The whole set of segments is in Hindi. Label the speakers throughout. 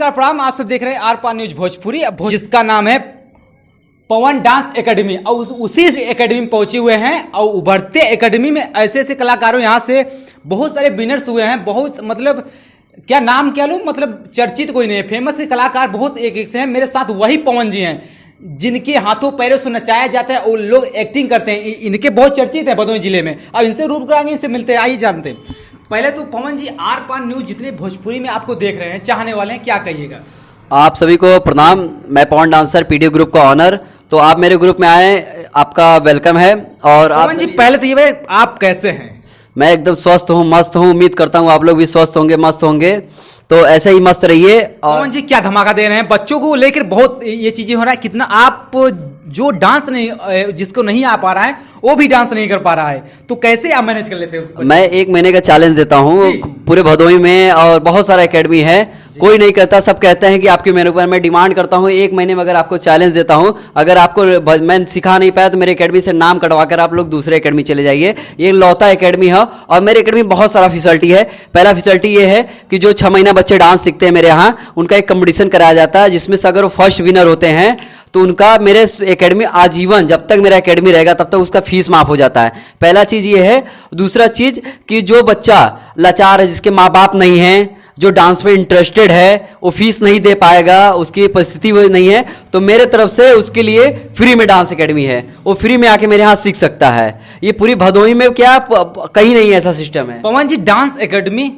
Speaker 1: नमस्कार प्रणाम, आप सब देख रहे हैं आर पार न्यूज भोजपुरी, जिसका नाम है पवन डांस एकेडमी। और उसी एकेडमी में पहुंचे हुए हैं और उभरते एकेडमी में ऐसे ऐसे कलाकारों यहाँ से बहुत सारे विनर्स हुए हैं। बहुत मतलब क्या नाम क्या लो, मतलब चर्चित कोई नहीं है, फेमस के कलाकार बहुत एक से हैं। मेरे साथ वही पवन जी हैं जिनके हाथों पैरों से नचाया जाता है और लोग एक्टिंग करते हैं। इनके बहुत चर्चित है भदोही जिले में। अब इनसे रूप कराएंगे, इनसे मिलते हैं, आइए जानते हैं। पहले तो पवन जी, आर पार न्यूज जितने भोजपुरी में आपको देख रहे हैं, चाहने वाले हैं, क्या कहिएगा?
Speaker 2: आप सभी को प्रणाम। मैं पवन डांसर पीडी ग्रुप का ऑनर। तो आप मेरे ग्रुप में आए, आपका वेलकम है। और
Speaker 1: पवन जी पहले तो ये बताइए, आप कैसे हैं?
Speaker 2: मैं एकदम स्वस्थ हूँ, मस्त हूँ। उम्मीद करता हूँ आप लोग भी स्वस्थ होंगे, मस्त होंगे। तो ऐसे ही मस्त रहिए। और
Speaker 1: पवन जी क्या धमाका दे रहे हैं, बच्चों को लेकर बहुत ये चीजें हो रहा है। कितना आप जो डांस नहीं, जिसको नहीं आ पा रहा है वो भी डांस नहीं कर पा रहा है, तो कैसे आप मैनेज कर लेते हैं उसको?
Speaker 2: मैं 1 महीने का चैलेंज देता हूँ पूरे भदोही में, और बहुत सारा एकेडमी है, कोई नहीं करता। सब कहते हैं कि आपके मेरे ऊपर मैं डिमांड करता हूँ 1 महीने में अगर आपको चैलेंज देता हूँ, अगर आपको मैं सिखा नहीं पाया तो मेरे एकेडमी से नाम कटवा कर आप लोग दूसरे एकेडमी चले जाइए। ये लौता एकेडमी है और मेरे एकेडमी में बहुत सारा फैसिलिटी है। पहला फैसिलिटी ये है कि जो 6 महीना बच्चे डांस सीखते हैं मेरे यहाँ, उनका एक कंपटीशन कराया जाता है, जिसमें से अगर वो फर्स्ट विनर होते हैं तो उनका मेरे एकेडमी आजीवन, जब तक मेरा एकेडमी रहेगा तब तक उसका फीस माफ हो जाता है। पहला चीज ये है। दूसरा चीज कि जो बच्चा लाचार है, जिसके माँ बाप नहीं हैं, जो डांस में इंटरेस्टेड है, वो फीस नहीं दे पाएगा, उसकी परिस्थिति वो नहीं है, तो मेरे तरफ से उसके लिए फ्री में डांस एकेडमी है। वो फ्री में आके मेरे यहाँ सीख सकता है। ये पूरी भदोही में क्या कहीं नहीं ऐसा सिस्टम है।
Speaker 1: पवन जी डांस एकेडमी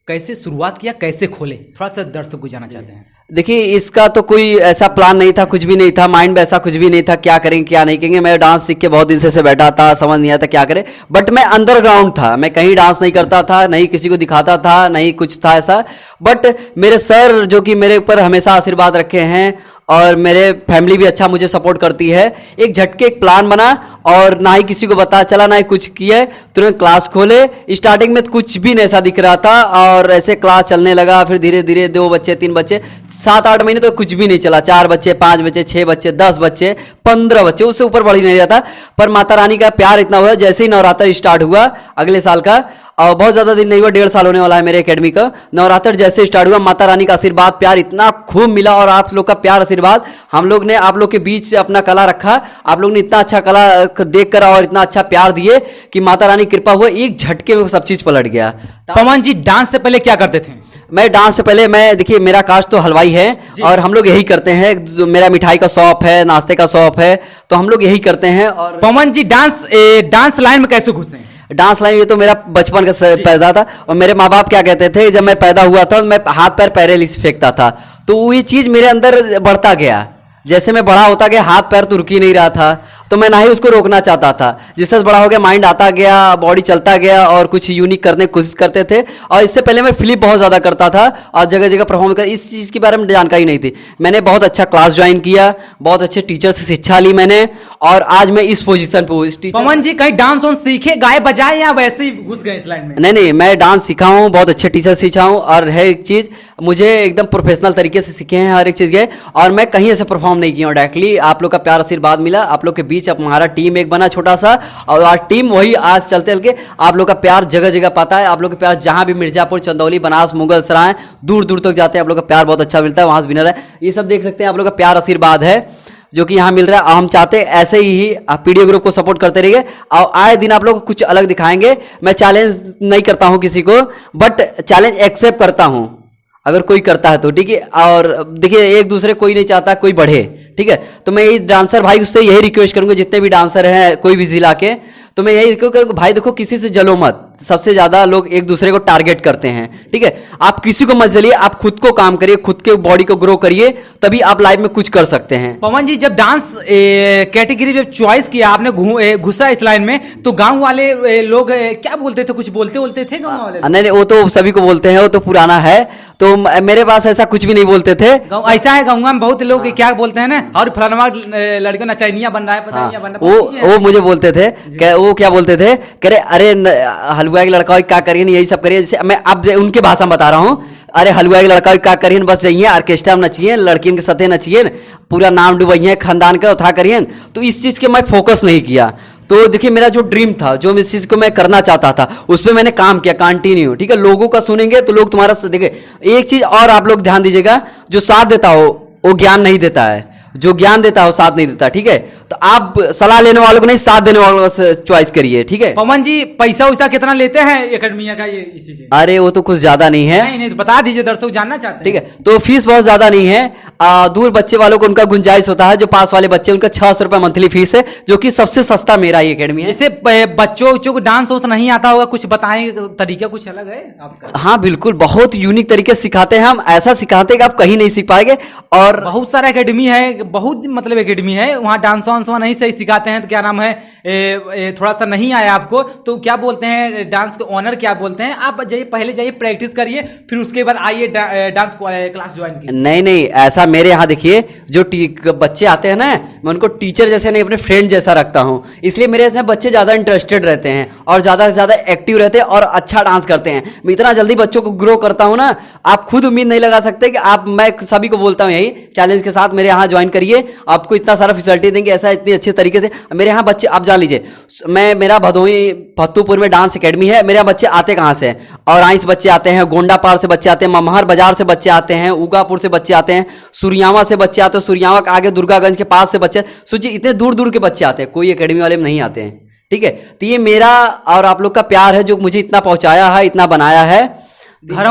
Speaker 1: कैसे शुरुआत किया, कैसे खोले, थोड़ा सा दर्शक को जानना चाहते हैं।
Speaker 2: देखिए, इसका तो कोई ऐसा प्लान नहीं था, कुछ भी नहीं था, माइंड में ऐसा कुछ भी नहीं था क्या करेंगे क्या नहीं करेंगे। मैं डांस सीख के बहुत दिन से बैठा था, समझ नहीं आता क्या करें। बट मैं अंडरग्राउंड था, मैं कहीं डांस नहीं करता था, नहीं किसी को दिखाता था, नहीं कुछ था ऐसा। बट मेरे सर जो कि मेरे ऊपर हमेशा आशीर्वाद रखे हैं, और मेरे फैमिली भी अच्छा मुझे सपोर्ट करती है, एक झटके एक प्लान बना, और ना ही किसी को पता चला, ना ही कुछ किया, तुरंत क्लास खोले। स्टार्टिंग में कुछ भी नहीं ऐसा दिख रहा था, और ऐसे क्लास चलने लगा। फिर धीरे धीरे 2 बच्चे 3 बच्चे, 7-8 महीने तो कुछ भी नहीं चला। 4 बच्चे, 5 बच्चे, 6 बच्चे, 10 बच्चे, 15 बच्चे, उससे ऊपर बढ़ ही नहीं जाता। पर माता रानी का प्यार इतना हुआ, जैसे ही नवरात्र स्टार्ट हुआ अगले साल का, और बहुत ज्यादा दिन नहीं हुआ, 1.5 साल होने वाला है मेरे एकेडमी का। नवरात्र जैसे स्टार्ट हुआ, माता रानी का आशीर्वाद प्यार इतना खूब मिला, और आप लोग का प्यार आशीर्वाद, हम लोग ने आप लोग के बीच अपना कला रखा। आप लोग ने इतना अच्छा कला देख कर और इतना अच्छा प्यार दिए कि माता रानी कृपा हुआ, एक झटके में सब चीज पलट गया।
Speaker 1: पवन जी डांस से पहले क्या करते थे?
Speaker 2: मैं डांस से पहले, मैं देखिए मेरा कास्ट तो हलवाई है, और हम लोग यही करते हैं। मेरा मिठाई का शॉप है, नाश्ते का शॉप है, तो हम लोग यही करते हैं। और
Speaker 1: पवन जी डांस लाइन में कैसे घुसे?
Speaker 2: डांस लाइन, ये तो मेरा बचपन का पैदा था। और मेरे माँ बाप क्या कहते थे, जब मैं पैदा हुआ था मैं हाथ पैर पैरेलिस फेंकता था, तो वो ये चीज मेरे अंदर बढ़ता गया। जैसे मैं बड़ा होता गया, हाथ पैर तो रुक ही नहीं रहा था, तो मैं ना ही उसको रोकना चाहता था। जिससे बड़ा हो गया, माइंड आता गया, बॉडी चलता गया, और कुछ यूनिक करने की कोशिश करते थे। और इससे पहले मैं फ्लिप बहुत ज़्यादा करता था, और जगह जगह परफॉर्म कर, इस चीज़ के बारे में जानकारी नहीं थी। मैंने बहुत अच्छा क्लास ज्वाइन किया, बहुत अच्छे टीचर से शिक्षा ली मैंने, और आज मैं इस पोजीशन पे हूँ।
Speaker 1: पवन जी कहीं डांस वांस सीखे, गाए बजाए, या वैसे ही घुस गए इस लाइन में?
Speaker 2: नहीं, मैं डांस सीखा हूँ, बहुत अच्छे टीचर सीखा हूँ, और है एक चीज़, मुझे एकदम प्रोफेशनल तरीके से सीखे हैं हर एक चीज़ के। और मैं कहीं ऐसे परफॉर्म नहीं किया हूँ, डायरेक्टली आप लोग का प्यार आशीर्वाद मिला। आप लोग के बीच अब हमारा टीम एक बना छोटा सा, और आज टीम वही आज चलते चलके आप लोग का प्यार जगह जगह पाता है। आप लोग का प्यार जहां भी, मिर्जापुर, चंदौली, बनास, मुगल सराय, दूर दूर तक जाते हैं, आप लोग का प्यार बहुत अच्छा मिलता है, वहां से विनर है। ये सब देख सकते हैं, आप लोग का प्यार आशीर्वाद है जो कि यहाँ मिल रहा है। हम चाहते हैं ऐसे ही आप पीडीओ ग्रुप को सपोर्ट करते रहिए, और आए दिन आप लोग को कुछ अलग दिखाएंगे। मैं चैलेंज नहीं करता हूँ किसी को, बट चैलेंज एक्सेप्ट करता हूँ अगर कोई करता है तो, ठीक है। और देखिए, एक दूसरे कोई नहीं चाहता कोई बढ़े, ठीक है। तो मैं ये डांसर भाई उससे यही रिक्वेस्ट करूंगा, जितने भी डांसर हैं कोई भी जिला के, तो मैं यही करूंगा, भाई देखो किसी से जलो मत। सबसे ज्यादा लोग एक दूसरे को टारगेट करते हैं, ठीक है। आप किसी को मत जलिए, आप खुद को काम करिए, खुद के बॉडी को ग्रो करिए, तभी आप लाइफ में कुछ कर सकते हैं।
Speaker 1: पवन जी जब डांस कैटेगरी जब चॉइस किया आपने, घुसा इस लाइन में, तो गांव वाले लोग क्या बोलते थे, कुछ बोलते थे गांव वाले?
Speaker 2: नहीं, वो तो सभी को बोलते हैं, वो तो पुराना है। तो मेरे पास ऐसा कुछ भी नहीं बोलते थे।
Speaker 1: ऐसा है गाँव में बहुत लोग क्या बोलते हैं ना, और फलाना लड़का नचैनिया बन रहा है, पता नहीं बन रहा है।
Speaker 2: वो मुझे बोलते थे, वो क्या बोलते थे, कह रहे अरे हलवा के लड़का क्या करिए, यही सब करिए। जैसे मैं अब उनके भाषा में बता रहा हूँ, अरे हलवा के लड़का क्या करिए, बस जाइए ऑर्केस्ट्रा में नचिए, लड़कियों के साथ नचिए, पूरा नाम डुबाइए, खानदान का उठा करिए। तो इस चीज के मैं फोकस नहीं किया। तो देखिए मेरा जो ड्रीम था, जो इस चीज को मैं करना चाहता था, उस पर मैंने काम किया कंटिन्यू। ठीक है, लोगों का सुनेंगे तो लोग तुम्हारा देखिए, एक चीज और आप लोग ध्यान दीजिएगा, जो साथ देता हो वो ज्ञान नहीं देता है, जो ज्ञान देता है वो साथ नहीं देता। ठीक है, तो आप सलाह लेने वालों को नहीं, साथ देने वालों को चॉइस करिए। ठीक है,
Speaker 1: पवन जी पैसा वैसा कितना लेते हैं एकेडमिया का ये चीजें?
Speaker 2: अरे वो तो कुछ ज्यादा नहीं है।
Speaker 1: नहीं तो बता दीजिए, दर्शक जानना चाहते हैं।
Speaker 2: ठीक है, तो फीस बहुत ज्यादा नहीं है। दूर बच्चे वालों को उनका गुंजाइश होता है, जो पास वाले बच्चे उनका 600 रुपए मंथली फीस है, जो कि सबसे सस्ता मेरा ही एकेडमी है।
Speaker 1: जैसे बच्चों को डांस वांस नहीं आता होगा, कुछ बताएं, तरीका कुछ अलग है आपका?
Speaker 2: हाँ बिल्कुल, बहुत यूनिक तरीके से सिखाते हैं हम, ऐसा सिखाते हैं कि आप कहीं नहीं सीख पाएंगे। और
Speaker 1: बहुत सारा एकेडमी है, बहुत मतलब एकेडमी है, वहाँ डांस वांस नहीं सही सिखाते हैं, तो क्या नाम है, थोड़ा सा नहीं आया आपको तो क्या बोलते हैं, डांस के ऑनर क्या बोलते हैं, आप जाइए पहले जाइए प्रैक्टिस करिए, फिर उसके बाद आइए डांस क्लास ज्वाइन कीजिए।
Speaker 2: नहीं, ऐसा मेरे यहाँ देखिए, जो बच्चे आते हैं ना, मैं उनको टीचर जैसे नहीं, अपने फ्रेंड जैसा रखता हूँ, इसलिए मेरे यहाँ बच्चे ज्यादा इंटरेस्टेड रहते हैं और ज्यादा से ज्यादा एक्टिव रहते हैं और अच्छा डांस करते हैं। मैं इतना जल्दी बच्चों को ग्रो करता हूँ ना, आप खुद उम्मीद नहीं लगा सकते कि आप, मैं सभी को बोलता हूँ यही चैलेंज के साथ, मेरे यहाँ ज्वाइन करिए, आपको इतना सारा फैसिलिटी देंगे, ऐसा इतनी अच्छे तरीके से। मेरे यहाँ बच्चे, आप जान लीजिए, मेरा भदोही फत्तूपुर में डांस एकेडमी है, मेरे यहाँ बच्चे आते कहाँ से हैं, और आइस बच्चे आते हैं, गोंडापार से बच्चे आते हैं, ममहर बाजार से बच्चे आते हैं, उगापुर से बच्चे आते हैं, सुरियावा से बच्चे आते हैं, सुरियावा के आगे दुर्गागंज के पास से बच्चे, सोचिए इतने दूर दूर के बच्चे आते हैं, कोई एकेडमी वाले में नहीं आते हैं। ठीक है, तो ये मेरा और आप लोग का प्यार है जो मुझे इतना पहुंचाया है, इतना बनाया है।
Speaker 1: घर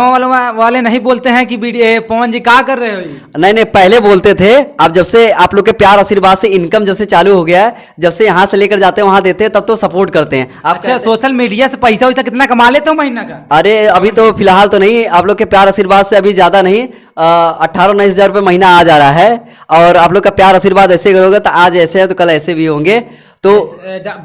Speaker 1: वाले नहीं बोलते हैं कि पवन जी क्या कर रहे हो ये?
Speaker 2: नहीं, पहले बोलते थे, अब जब से आप लोग के प्यार आशीर्वाद से इनकम जब से चालू हो गया है, जब से यहाँ से लेकर जाते हैं वहां देते हैं, तब तो सपोर्ट करते हैं। आप
Speaker 1: अच्छा, सोशल मीडिया से पैसा वैसा कितना कमा लेते हो महीना का?
Speaker 2: अरे अभी तो फिलहाल तो नहीं, आप लोग के प्यार आशीर्वाद से अभी ज्यादा नहीं, 18-19 हजार रुपये महीना आ जा रहा है। और आप लोग का प्यार आशीर्वाद ऐसे करोगे तो आज ऐसे है तो कल ऐसे भी होंगे। तो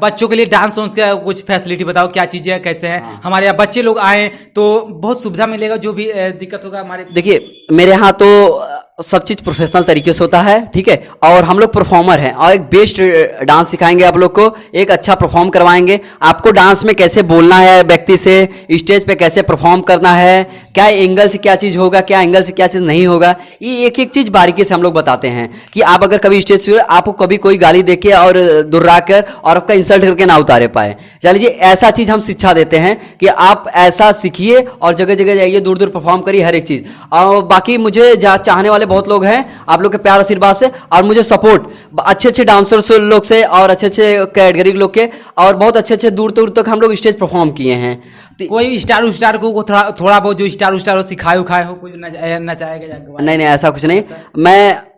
Speaker 1: बच्चों के लिए डांस वांस का कुछ फैसिलिटी बताओ, क्या चीजें हैं, कैसे हैं? हमारे यहाँ बच्चे लोग आए तो बहुत सुविधा मिलेगा, जो भी दिक्कत होगा हमारे।
Speaker 2: देखिए मेरे यहाँ तो सब चीज प्रोफेशनल तरीके से होता है। ठीक है, और हम लोग परफॉर्मर हैं और एक बेस्ट डांस सिखाएंगे आप लोग को, एक अच्छा परफॉर्म करवाएंगे आपको, डांस में कैसे बोलना है व्यक्ति से, स्टेज पे कैसे परफॉर्म करना है, क्या एंगल से क्या चीज होगा, क्या एंगल से क्या चीज नहीं होगा, ये एक एक चीज बारीकी से हम लोग बताते हैं कि आप अगर कभी स्टेज से आपको कभी कोई गाली देके और दुर्रा कर और आपका इंसल्ट करके ना उतारे पाए। चलिए, ऐसा चीज हम शिक्षा देते हैं कि आप ऐसा सीखिए और जगह जगह जाइए, दूर दूर परफॉर्म करिए हर एक चीज। और बाकी मुझे चाहने वाले बहुत लोग हैं आप लोग के प्यार आशीर्वाद से, और मुझे सपोर्ट अच्छे अच्छे डांसर्स लोग से और अच्छे अच्छे कैटेगरी लोग के, और बहुत अच्छे अच्छे दूर दूर तक हम लोग स्टेज परफॉर्म किए हैं।
Speaker 1: कोई स्टार को थोड़ा बहुत जो स्टार हो सिखाए हो, कोई नचाएगा?
Speaker 2: नहीं, ऐसा कुछ नहीं, मैं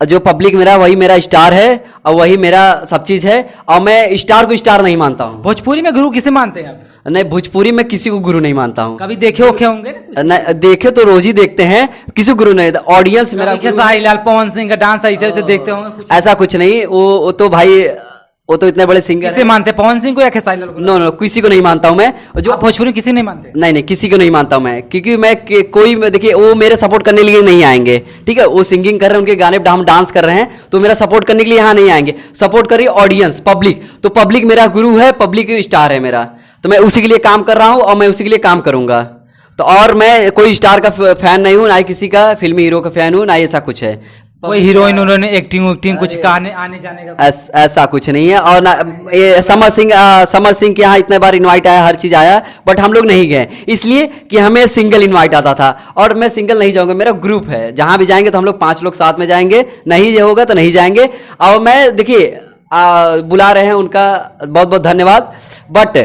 Speaker 2: जो पब्लिक मेरा वही मेरा स्टार है और वही मेरा सब चीज है, और मैं स्टार को स्टार नहीं मानता हूँ।
Speaker 1: भोजपुरी में गुरु किसे मानते हैं आप?
Speaker 2: नहीं, भोजपुरी में किसी को गुरु नहीं मानता हूँ।
Speaker 1: कभी देखे होंगे?
Speaker 2: नहीं, देखे तो रोज ही देखते हैं, किसी को गुरु नहीं। ऑडियंस मेरा
Speaker 1: खेसारी लाल, पवन सिंह का डांस ऐसे देखते होंगे?
Speaker 2: ऐसा कुछ नहीं, वो तो भाई, वो तो इतने बड़े सिंगर
Speaker 1: किसे मानते, पवन सिंह को या खेसारी लाल को?
Speaker 2: नो, किसी को नहीं मानता हूं मैं। जो
Speaker 1: भोजपुरी किसी नहीं मानते?
Speaker 2: नहीं, किसी को नहीं मानता हूं मैं, क्योंकि मैं कोई, देखिए वो मेरे सपोर्ट करने के लिए नहीं आएंगे। ठीक है, वो सिंगिंग कर रहे हैं, उनके गाने पे हम डांस कर रहे हैं, तो मेरा सपोर्ट करने के लिए यहाँ नहीं आएंगे। सपोर्ट करिए ऑडियंस, पब्लिक, तो पब्लिक मेरा गुरु है, पब्लिक स्टार है मेरा, तो मैं उसी के लिए काम कर रहा हूँ और मैं उसी के लिए काम करूंगा। तो और मैं कोई स्टार का फैन नहीं हूँ, ना किसी का फिल्मी हीरो का फैन हूँ, ना ऐसा कुछ है।
Speaker 1: कोई हीरोइन उन्होंने एक्टिंग कुछ आने जाने का
Speaker 2: ऐसा कुछ नहीं है। और ना ये समर सिंह के यहाँ इतने बार इनवाइट आया, हर चीज आया, बट हम लोग नहीं गए, इसलिए कि हमें सिंगल इनवाइट आता था, और मैं सिंगल नहीं जाऊंगा, मेरा ग्रुप है, जहां भी जाएंगे तो हम लोग 5 लोग साथ में जाएंगे, नहीं ये होगा तो नहीं जाएंगे। और मैं देखिए बुला रहे हैं, उनका बहुत बहुत धन्यवाद, बट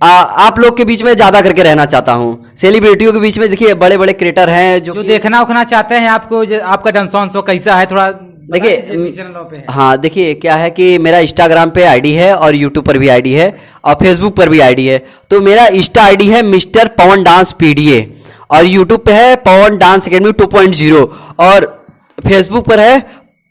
Speaker 2: आप लोग के बीच में ज्यादा करके रहना चाहता हूँ, सेलिब्रिटियों के बीच में। देखिए बड़े बड़े क्रिएटर हैं जो
Speaker 1: देखना उखना चाहते हैं आपको, आपका डांस वांस कैसा है, थोड़ा
Speaker 2: देखिए। हाँ देखिए, क्या है कि मेरा इंस्टाग्राम पे आईडी है और यूट्यूब पर भी आईडी है और फेसबुक पर भी आईडी है। तो मेरा इंस्टा आईडी है मिस्टर पवन डांस पीडीए, और यूट्यूब पे है पवन डांस एकेडमी 2.0, और फेसबुक पर है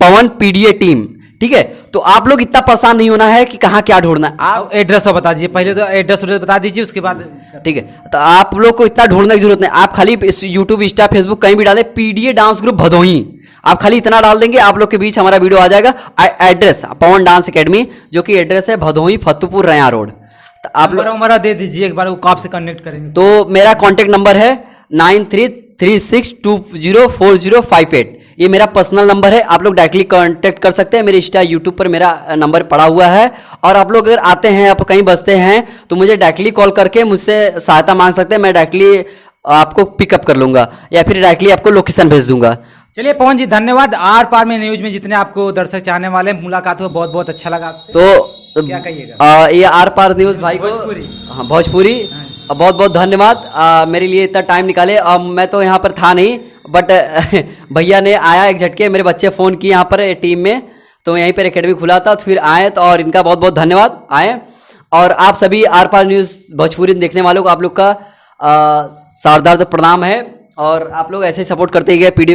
Speaker 2: पवन पीडीए टीम। ठीक है, तो आप लोग इतना परेशान नहीं होना है कि कहाँ क्या ढूंढना है। आप
Speaker 1: एड्रेस तो बता दीजिए, पहले तो एड्रेस बता दीजिए, उसके बाद
Speaker 2: ठीक है। तो आप लोग को इतना ढूंढने की जरूरत नहीं, आप खाली यूट्यूब, इंस्टा, फेसबुक कहीं भी डालें पीडीए डांस ग्रुप भदोही, आप खाली इतना डाल देंगे, आप लोग के बीच हमारा वीडियो आ जाएगा। एड्रेस पवन डांस एकेडमी, जो कि एड्रेस है भदोही फत्तूपुर रया रोड। तो आप लोग
Speaker 1: दे दीजिए एक बार, वो कब से कनेक्ट करेंगे।
Speaker 2: तो मेरा कॉन्टेक्ट नंबर है 93 96204058। ये मेरा पर्सनल नंबर है, आप लोग डायरेक्टली कांटेक्ट कर सकते हैं। मेरे इंस्टा यूट्यूब पर मेरा नंबर पड़ा हुआ है। और आप लोग अगर आते हैं, आप कहीं बसते हैं, तो मुझे डायरेक्टली कॉल करके मुझसे सहायता मांग सकते हैं। मैं डायरेक्टली आपको पिकअप कर लूंगा या फिर डायरेक्टली आपको लोकेशन भेज दूंगा।
Speaker 1: चलिए पवन जी, धन्यवाद। आर पार में न्यूज में जितने आपको दर्शक चाहने वाले हैं, मुलाकात हो बहुत बहुत अच्छा लगा आपसे।
Speaker 2: तो
Speaker 1: क्या कहिएगा?
Speaker 2: ये आर पार न्यूज भाई को,
Speaker 1: भोजपुरी।
Speaker 2: हाँ भोजपुरी, बहुत बहुत धन्यवाद मेरे लिए इतना टाइम निकाले। मैं तो यहाँ पर था नहीं, बट भैया ने आया एक झटके, मेरे बच्चे फ़ोन किए यहाँ पर टीम में, तो यहीं पर एकेडमी खुला था, तो फिर आए, तो और इनका बहुत बहुत धन्यवाद आए। और आप सभी आर पार न्यूज़ भोजपुरी देखने वालों को आप लोग का शारदार प्रणाम है। और आप लोग ऐसे ही सपोर्ट करते ही गए। पीडी